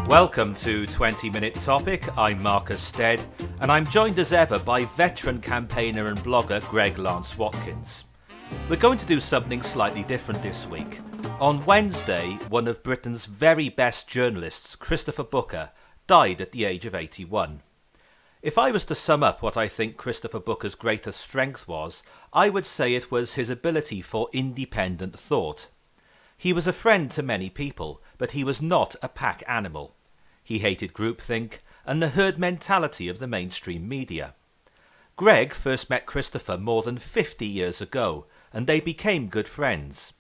Welcome to 20 Minute Topic. I'm Marcus Stead, and I'm joined as ever by veteran campaigner and blogger Greg Lance-Watkins. We're going to do something slightly different this week. On Wednesday, one of Britain's very best journalists, Christopher Booker, died at the age of 81. If I was to sum up what I think Christopher Booker's greatest strength was, I would say it was his ability for independent thought. He was a friend to many people, but he was not a pack animal. He hated groupthink and the herd mentality of the mainstream media. Greg first met Christopher more than 50 years ago, and they became good friends.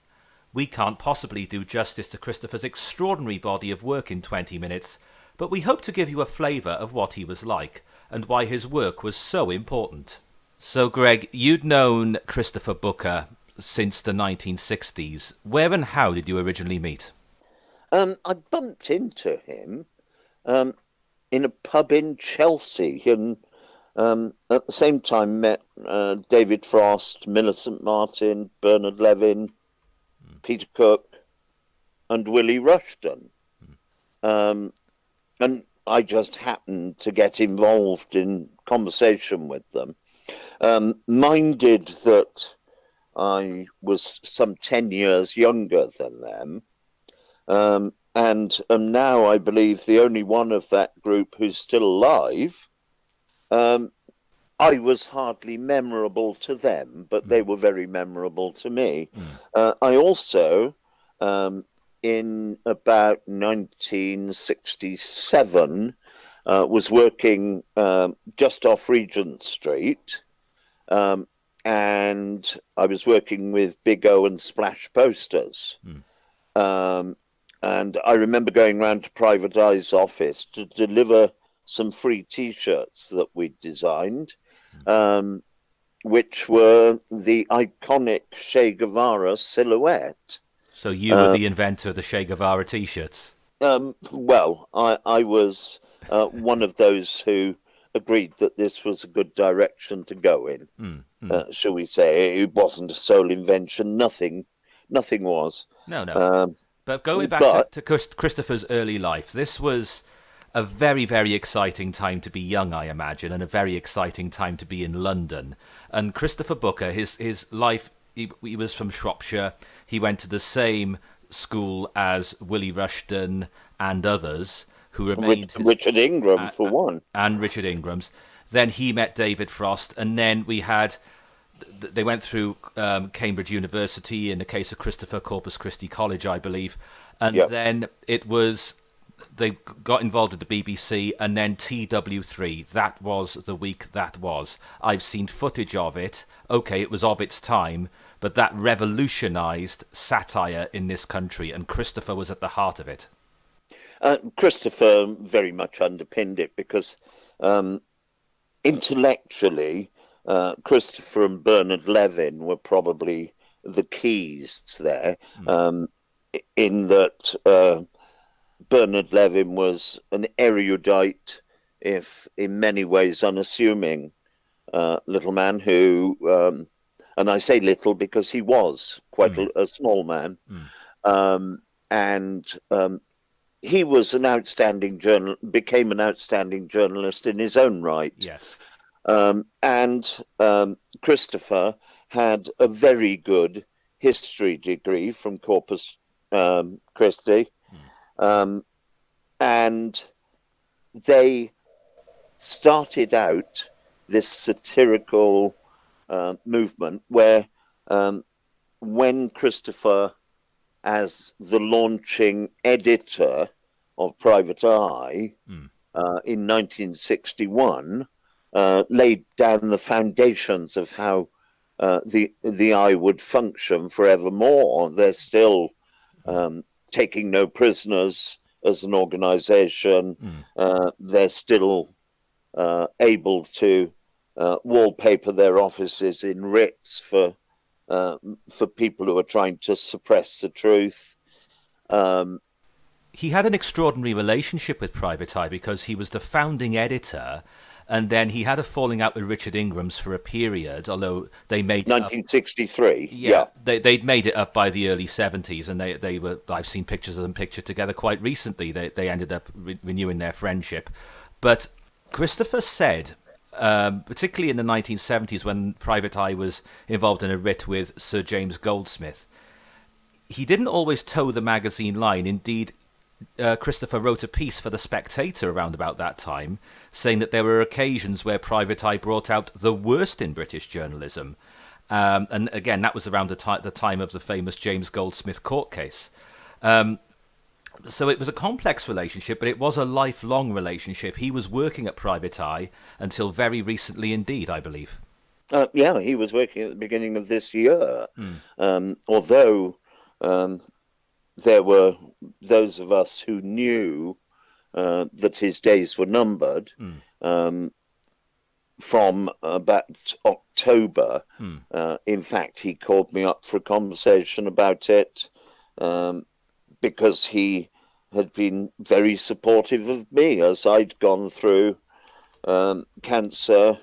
We can't possibly do justice to Christopher's extraordinary body of work in 20 minutes, but we hope to give you a flavour of what he was like, and why his work was so important. So Greg, you'd known Christopher Booker since the 1960s. Where and how did you originally meet? I bumped into him in a pub in Chelsea, and at the same time met David Frost, Millicent Martin, Bernard Levin, Peter Cook, and Willie Rushton. And I just happened to get involved in conversation with them, minded that I was some 10 years younger than them, and am now, I believe, the only one of that group who's still alive. I was hardly memorable to them, but they were very memorable to me. I also, in about 1967, was working just off Regent Street, and I was working with Big O and Splash Posters. And I remember going round to Private Eye's office to deliver some free T-shirts that we'd designed, which were the iconic Che Guevara silhouette. So you were the inventor of the Che Guevara T-shirts? Well, I was one of those who agreed that this was a good direction to go in. Shall we say? It wasn't a sole invention. Nothing was. No. But going back to Christopher's early life, this was a very, very exciting time to be young, I imagine, and a very exciting time to be in London. And Christopher Booker, his life, he was from Shropshire. He went to the same school as Willie Rushton and others who remained... Richard Ingram, for one. And Richard Ingram's. Then he met David Frost, and then we had... They went through Cambridge University, in the case of Christopher, Corpus Christi College, I believe. And then it was... They got involved with the BBC, and then TW3. That was the week that was. I've seen footage of it. Okay, it was of its time, but that revolutionised satire in this country, and Christopher was at the heart of it. Christopher very much underpinned it, because intellectually, Christopher and Bernard Levin were probably the keys there, in that Bernard Levin was an erudite, if in many ways unassuming, little man who, and I say little because he was quite a small man, and he was an outstanding became an outstanding journalist in his own right. Yes. And Christopher had a very good history degree from Corpus Christi. And they started out this satirical movement where when Christopher, as the launching editor of Private Eye in 1961, laid down the foundations of how the Eye would function forevermore. They're still taking no prisoners as an organization. They're still able to wallpaper their offices in writs for people who are trying to suppress the truth. He had an extraordinary relationship with Private Eye because he was the founding editor, and then he had a falling out with Richard Ingram's for a period, although they made it up. 1963. Yeah, they'd made it up by the early 70s, and they were. I've seen pictures of them pictured together quite recently. They ended up renewing their friendship, but Christopher said, particularly in the 1970s when Private Eye was involved in a writ with Sir James Goldsmith, he didn't always toe the magazine line. Indeed, Christopher wrote a piece for The Spectator around about that time, saying that there were occasions where Private Eye brought out the worst in British journalism. And again, that was around the time of the famous James Goldsmith court case. So it was a complex relationship, but it was a lifelong relationship. He was working at Private Eye until very recently indeed, I believe. Yeah, he was working at the beginning of this year. Although there were those of us who knew that his days were numbered from about October. In fact, he called me up for a conversation about it because he had been very supportive of me as I'd gone through cancer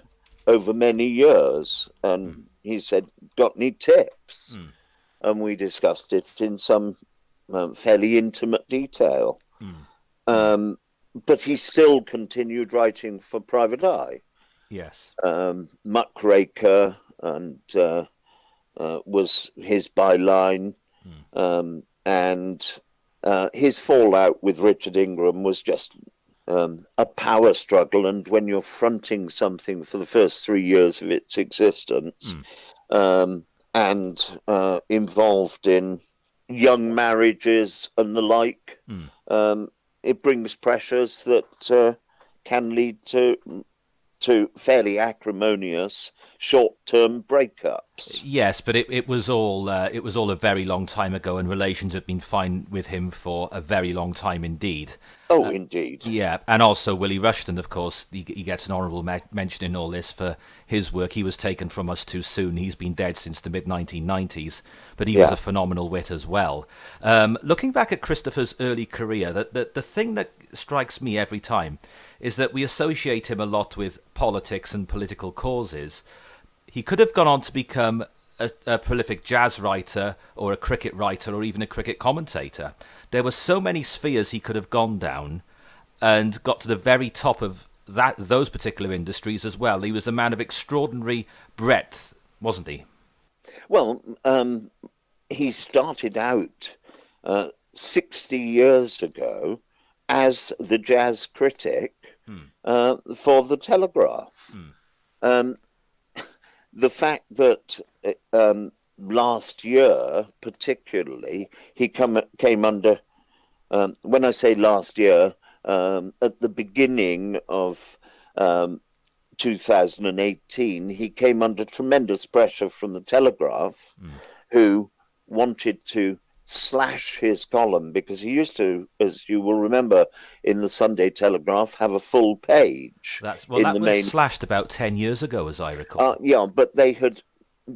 over many years. And he said, got any tips? And we discussed it in some fairly intimate detail. But he still continued writing for Private Eye. Yes. Muckraker and was his byline. And his fallout with Richard Ingram was just a power struggle. And when you're fronting something for the first 3 years of its existence, and involved in young marriages and the like, it brings pressures that can lead to fairly acrimonious short-term breakups. Yes, but it was all a very long time ago, and relations had been fine with him for a very long time indeed. Oh, indeed. Yeah, and also Willie Rushton, of course, he gets an honourable mention in all this for his work. He was taken from us too soon. He's been dead since the mid-1990s, but he was a phenomenal wit as well. Looking back at Christopher's early career, the thing that strikes me every time is that we associate him a lot with politics and political causes. He could have gone on to become a prolific jazz writer or a cricket writer or even a cricket commentator. There were so many spheres he could have gone down and got to the very top of those particular industries as well. He was a man of extraordinary breadth, wasn't he? Well, he started out 60 years ago as the jazz critic for The Telegraph. The fact that last year, particularly, he came under, when I say last year, at the beginning of 2018, he came under tremendous pressure from The Telegraph, who wanted to slash his column because he used to, as you will remember, in the Sunday Telegraph, have a full page. That was slashed about 10 years ago, as I recall. Yeah, but they had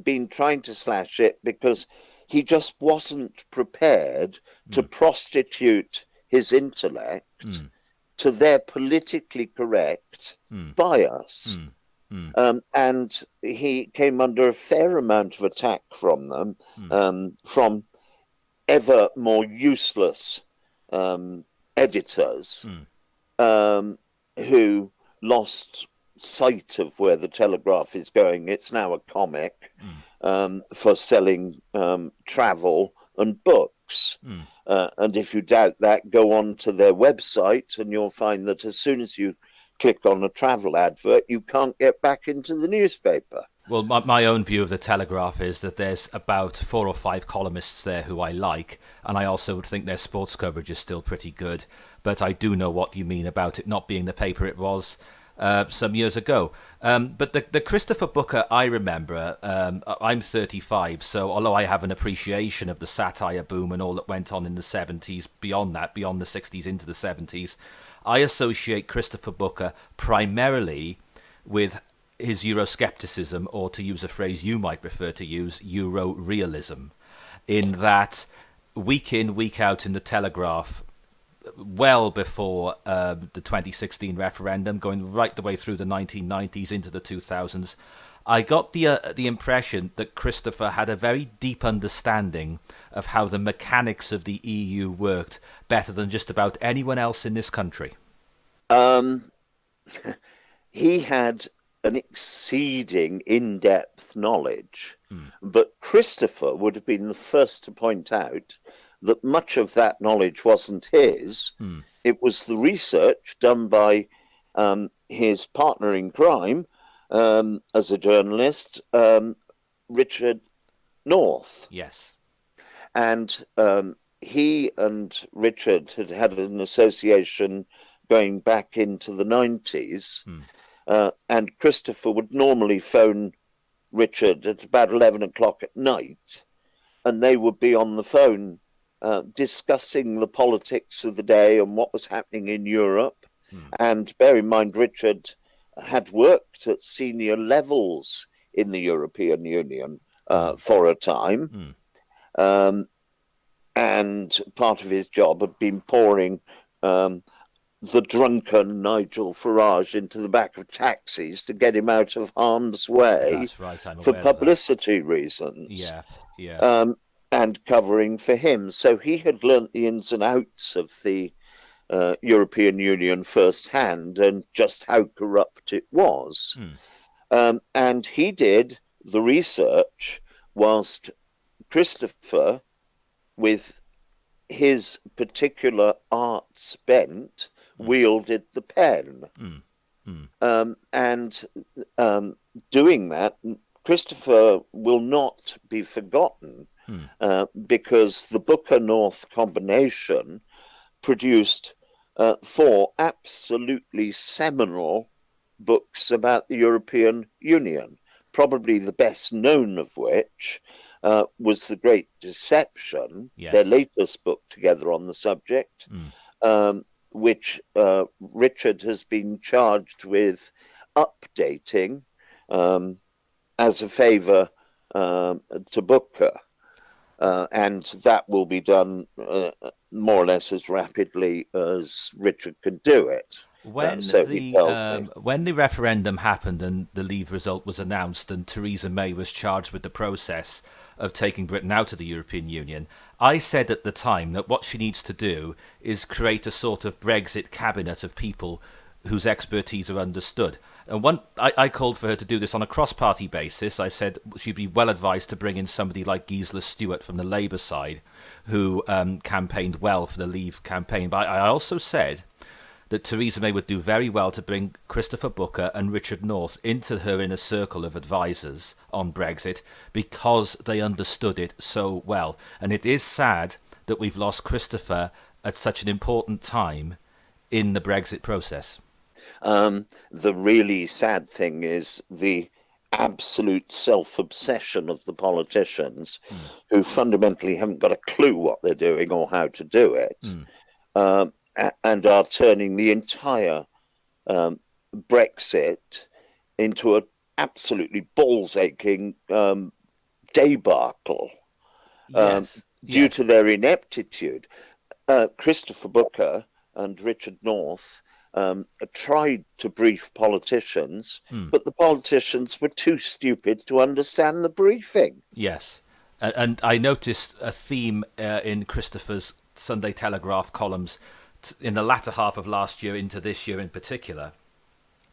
been trying to slash it because he just wasn't prepared to prostitute his intellect to their politically correct bias. And he came under a fair amount of attack from them, from ever more useless editors who lost sight of where the Telegraph is going. It's now a comic for selling travel and books. And if you doubt that, go on to their website and you'll find that as soon as you click on a travel advert, you can't get back into the newspaper. Well, my own view of the Telegraph is that there's about 4 or 5 columnists there who I like, and I also think their sports coverage is still pretty good. But I do know what you mean about it not being the paper it was some years ago. But the Christopher Booker I remember, I'm 35, so although I have an appreciation of the satire boom and all that went on in the 70s, beyond that, beyond the 60s into the 70s, I associate Christopher Booker primarily with his Euroscepticism, or to use a phrase you might prefer to use, Euro-realism, in that week in, week out in the Telegraph, well before the 2016 referendum, going right the way through the 1990s into the 2000s. I got the impression that Christopher had a very deep understanding of how the mechanics of the EU worked, better than just about anyone else in this country. He had an exceeding in-depth knowledge, but Christopher would have been the first to point out that much of that knowledge wasn't his. It was the research done by his partner in crime as a journalist, Richard North. Yes. And he and Richard had had an association going back into the 90s. And Christopher would normally phone Richard at about 11 o'clock at night, and they would be on the phone discussing the politics of the day and what was happening in Europe. And bear in mind, Richard had worked at senior levels in the European Union for a time. And part of his job had been pouring the drunken Nigel Farage into the back of taxis to get him out of harm's way. That's right, I'm for aware of that. publicity reasons. Yeah. And covering for him. So he had learnt the ins and outs of the European Union firsthand and just how corrupt it was. And he did the research whilst Christopher, with his particular arts bent, wielded the pen. And doing that, Christopher will not be forgotten because the Booker-North combination produced 4 absolutely seminal books about the European Union, probably the best known of which was The Great Deception, their latest book together on the subject, which Richard has been charged with updating as a favour to Booker. And that will be done more or less as rapidly as Richard can do it. When the referendum happened and the Leave result was announced and Theresa May was charged with the process of taking Britain out of the European Union, I said at the time that what she needs to do is create a sort of Brexit cabinet of people whose expertise are understood. And I called for her to do this on a cross-party basis. I said she'd be well advised to bring in somebody like Gisela Stewart from the Labour side, who campaigned well for the Leave campaign. But I also said that Theresa May would do very well to bring Christopher Booker and Richard North into her inner circle of advisors on Brexit because they understood it so well. And it is sad that we've lost Christopher at such an important time in the Brexit process. The really sad thing is the absolute self-obsession of the politicians who fundamentally haven't got a clue what they're doing or how to do it, and are turning the entire Brexit into an absolutely balls-aching debacle due to their ineptitude. Christopher Booker and Richard North tried to brief politicians, but the politicians were too stupid to understand the briefing. Yes. And I noticed a theme in Christopher's Sunday Telegraph columns in the latter half of last year into this year in particular,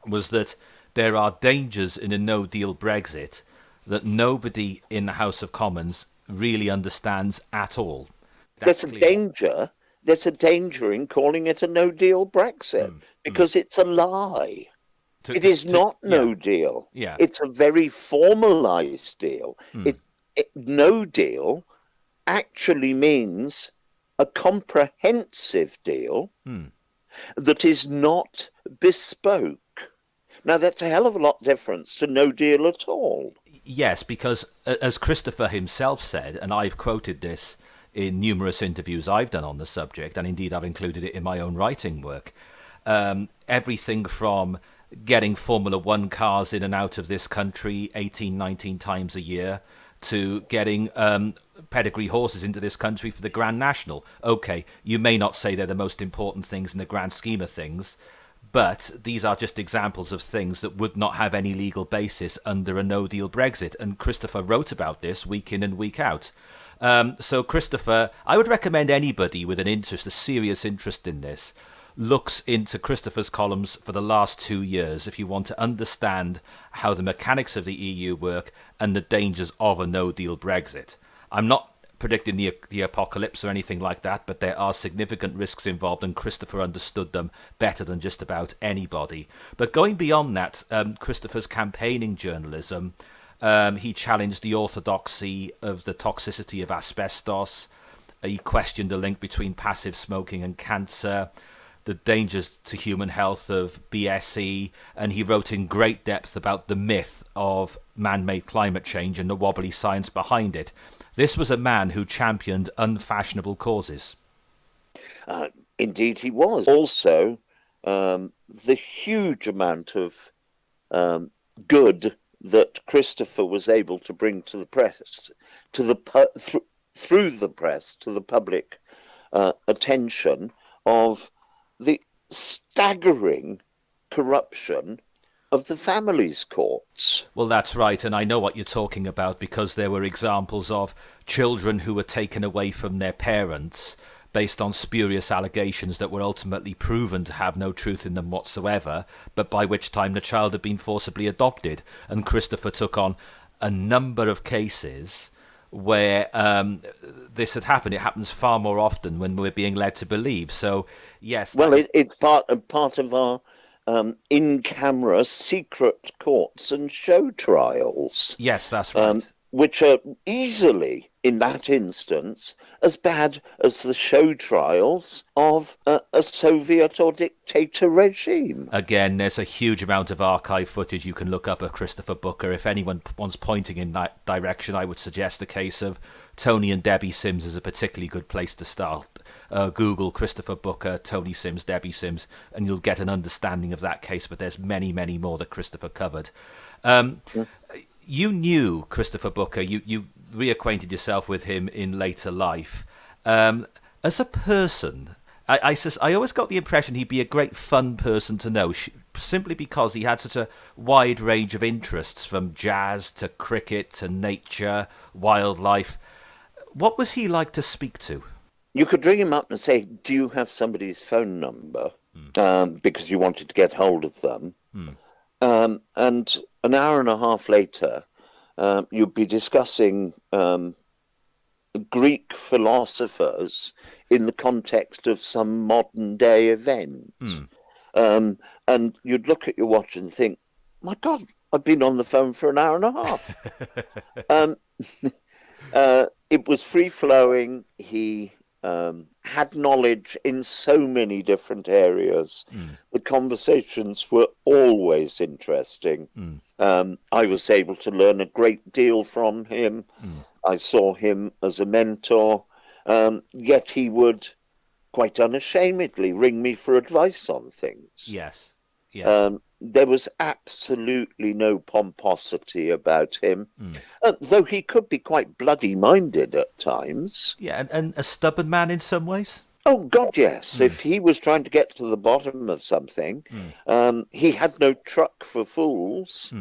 was that there are dangers in a no-deal Brexit that nobody in the House of Commons really understands at all. There's a danger in calling it a no-deal Brexit because it's a lie. It is not no deal. Yeah. It's a very formalized deal. No deal actually means a comprehensive deal that is not bespoke. Now, that's a hell of a lot different to no deal at all. Yes, because as Christopher himself said, and I've quoted this in numerous interviews I've done on the subject, and indeed I've included it in my own writing work, everything from getting Formula One cars in and out of this country 18, 19 times a year, to getting pedigree horses into this country for the Grand National. Okay, you may not say they're the most important things in the grand scheme of things, but these are just examples of things that would not have any legal basis under a no-deal Brexit. And Christopher wrote about this week in and week out. So Christopher, I would recommend anybody with an interest, a serious interest in this, looks into Christopher's columns for the last 2 years if you want to understand how the mechanics of the EU work and the dangers of a no-deal Brexit. I'm not predicting the apocalypse or anything like that, but there are significant risks involved, and Christopher understood them better than just about anybody. But going beyond that, Christopher's campaigning journalism, he challenged the orthodoxy of the toxicity of asbestos. He questioned the link between passive smoking and cancer, the dangers to human health of BSE, and he wrote in great depth about the myth of man-made climate change and the wobbly science behind it. This was a man who championed unfashionable causes. Indeed he was. Also, the huge amount of good that Christopher was able to bring to the press, through the press, to the public attention of the staggering corruption of the family's courts. Well, that's right, and I know what you're talking about because there were examples of children who were taken away from their parents based on spurious allegations that were ultimately proven to have no truth in them whatsoever, but by which time the child had been forcibly adopted. And Christopher took on a number of cases where this had happened. It happens far more often when we're being led to believe. So, yes. Well, it's part of our in-camera secret courts and show trials. Yes, that's right. Which are easily, in that instance, as bad as the show trials of a Soviet or dictator regime. Again, there's a huge amount of archive footage you can look up of Christopher Booker. If anyone wants pointing in that direction, I would suggest the case of Tony and Debbie Sims is a particularly good place to start. Google Christopher Booker, Tony Sims, Debbie Sims, and you'll get an understanding of that case, but there's many, many more that Christopher covered. You knew Christopher Booker. You reacquainted yourself with him in later life. As a person, I always got the impression he'd be a great fun person to know, simply because he had such a wide range of interests, from jazz to cricket to nature, wildlife. What was he like to speak to? You could ring him up and say, do you have somebody's phone number? Because you wanted to get hold of them. And an hour and a half later, you'd be discussing Greek philosophers in the context of some modern day event. And you'd look at your watch and think, my God, I've been on the phone for an hour and a half. It was free-flowing. He had knowledge in so many different areas. The conversations were always interesting. I was able to learn a great deal from him. I saw him as a mentor, yet he would quite unashamedly ring me for advice on things. Yes. There was absolutely no pomposity about him, though he could be quite bloody-minded at times. Yeah, and a stubborn man in some ways? Oh, God, yes. If he was trying to get to the bottom of something, he had no truck for fools.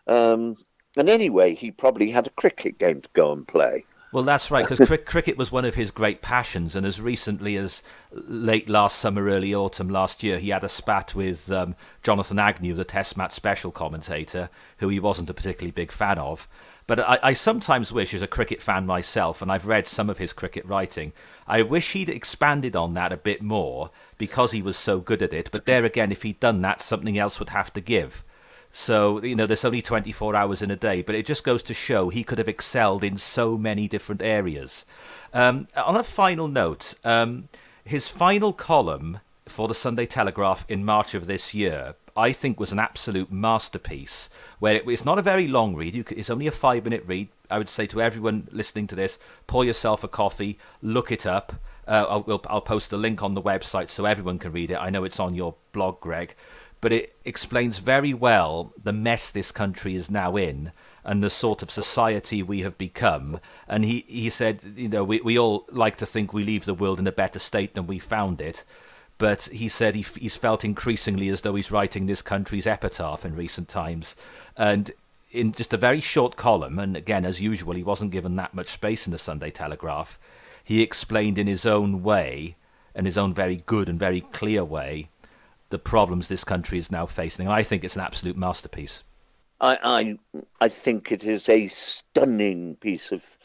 And anyway, he probably had a cricket game to go and play. Well, that's right, because cricket was one of his great passions, and as recently as late last summer, early autumn last year, he had a spat with Jonathan Agnew, the Test match special commentator, who he wasn't a particularly big fan of. But I sometimes wish, as a cricket fan myself, and I've read some of his cricket writing, I wish he'd expanded on that a bit more, because he was so good at it. But there again, if he'd done that, something else would have to give. So, there's only 24 hours in a day, but it just goes to show he could have excelled in so many different areas. On a final note, his final column for the Sunday Telegraph in March of this year, I think, was an absolute masterpiece, where it's not a very long read. It's only a 5-minute read. I would say to everyone listening to this, pour yourself a coffee, look it up. I'll post a link on the website so everyone can read it. I know it's on your blog, Greg. But it explains very well the mess this country is now in, and the sort of society we have become. And he said, we all like to think we leave the world in a better state than we found it. But he said he's felt increasingly as though he's writing this country's epitaph in recent times. And in just a very short column, and again, as usual, he wasn't given that much space in the Sunday Telegraph, he explained in his own way, in his own very good and very clear way, the problems this country is now facing. And I think it's an absolute masterpiece. I think it is a stunning piece of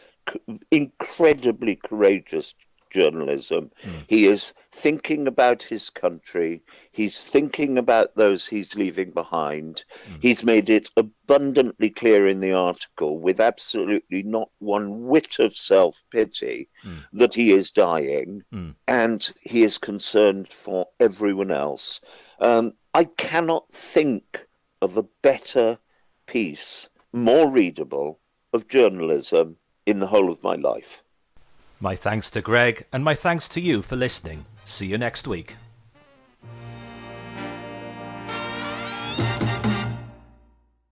incredibly courageous journalism. He is thinking about his country. He's thinking about those he's leaving behind. He's made it abundantly clear in the article, with absolutely not one whit of self-pity, that he is dying, and he is concerned for everyone else. I cannot think of a better piece, more readable, of journalism in the whole of my life. My thanks to Greg, and my thanks to you for listening. See you next week.